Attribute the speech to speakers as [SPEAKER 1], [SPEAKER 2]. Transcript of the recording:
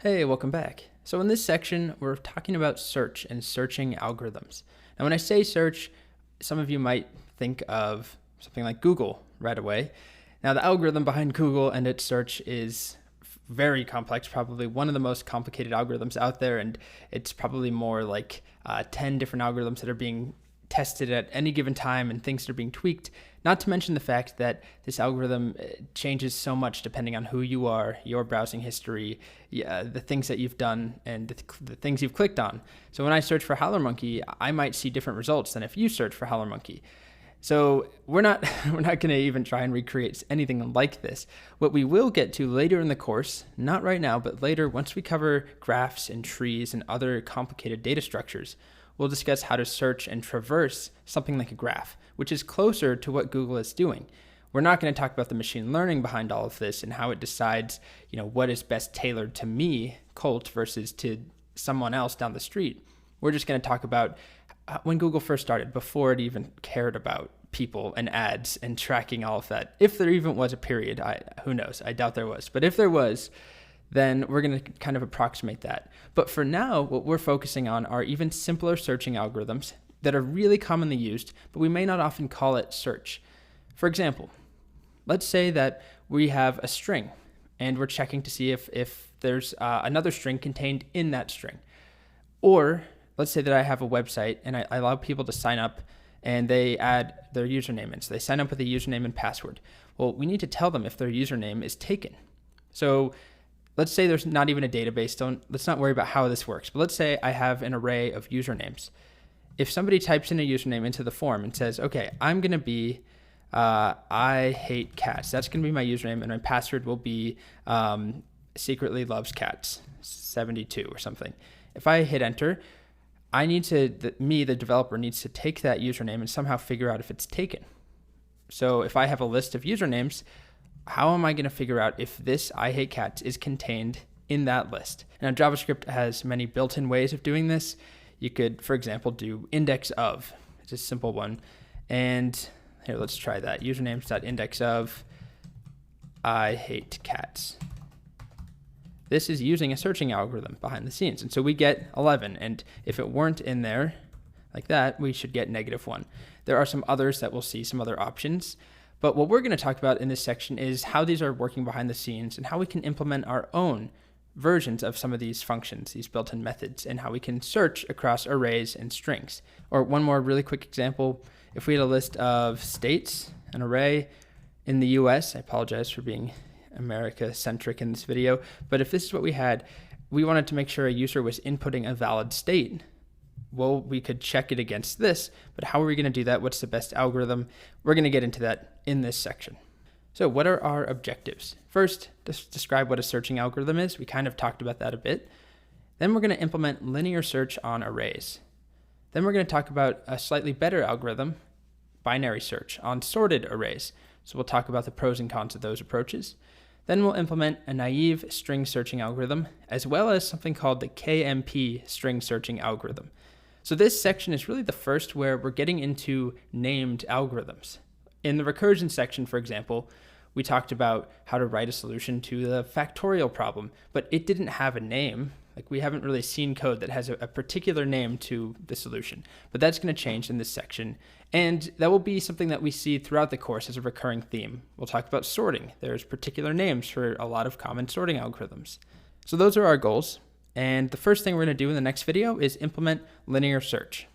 [SPEAKER 1] Hey, welcome back. So in this section, we're talking about search and searching algorithms. Now, when I say search, some of you might think of something like Google right away. Now, the algorithm behind Google and its search is very complex, probably one of the most complicated algorithms out there, and it's probably more like 10 different algorithms that are being tested at any given time and things that are being tweaked, not to mention the fact that this algorithm changes so much depending on who you are, your browsing history, the things that you've done, and the things you've clicked on. So when I search for Howler Monkey, I might see different results than if you search for Howler Monkey. So we're not going to even try and recreate anything like this. What we will get to later in the course, not right now, but later once we cover graphs and trees and other complicated data structures, we'll discuss how to search and traverse something like a graph, which is closer to what Google is doing. We're not going to talk about the machine learning behind all of this and how it decides, what is best tailored to me, Colt, versus to someone else down the street. We're just going to talk about when Google first started, before it even cared about people and ads and tracking all of that. If there even was a period, who knows? I doubt there was. But if there was, then we're going to kind of approximate that. But for now, what we're focusing on are even simpler searching algorithms that are really commonly used, but we may not often call it search. For example, let's say that we have a string and we're checking to see if there's another string contained in that string. Or let's say that I have a website and I allow people to sign up and they add their username in. So they sign up with a username and password. Well, we need to tell them if their username is taken. So let's say there's not even a database. Let's not worry about how this works. But let's say I have an array of usernames. If somebody types in a username into the form and says, okay, I'm going to be I hate cats. That's going to be my username, and my password will be secretly loves cats 72 or something. If I hit enter, I need to, the developer, needs to take that username and somehow figure out if it's taken. So if I have a list of usernames, how am I going to figure out if this I hate cats is contained in that list? Now, JavaScript has many built-in ways of doing this. You could, for example, do index of. It's a simple one. And here, let's try that. Usernames.index of I hate cats. This is using a searching algorithm behind the scenes. And so we get 11. And if it weren't in there like that, we should get -1. There are some others that we'll see, some other options. But what we're going to talk about in this section is how these are working behind the scenes and how we can implement our own versions of some of these functions, these built-in methods, and how we can search across arrays and strings. Or one more really quick example, if we had a list of states, an array in the US, I apologize for being America-centric in this video, but if this is what we had, we wanted to make sure a user was inputting a valid state. Well, we could check it against this, but how are we going to do that? What's the best algorithm? We're going to get into that in this section. So what are our objectives? First, just describe what a searching algorithm is. We kind of talked about that a bit. Then we're going to implement linear search on arrays. Then we're going to talk about a slightly better algorithm, binary search, on sorted arrays. So we'll talk about the pros and cons of those approaches. Then we'll implement a naive string searching algorithm, as well as something called the KMP string searching algorithm. So this section is really the first where we're getting into named algorithms. In the recursion section, for example, we talked about how to write a solution to the factorial problem, but it didn't have a name. Like, we haven't really seen code that has a particular name to the solution, but that's going to change in this section. And that will be something that we see throughout the course as a recurring theme. We'll talk about sorting. There's particular names for a lot of common sorting algorithms. So those are our goals. And the first thing we're going to do in the next video is implement linear search.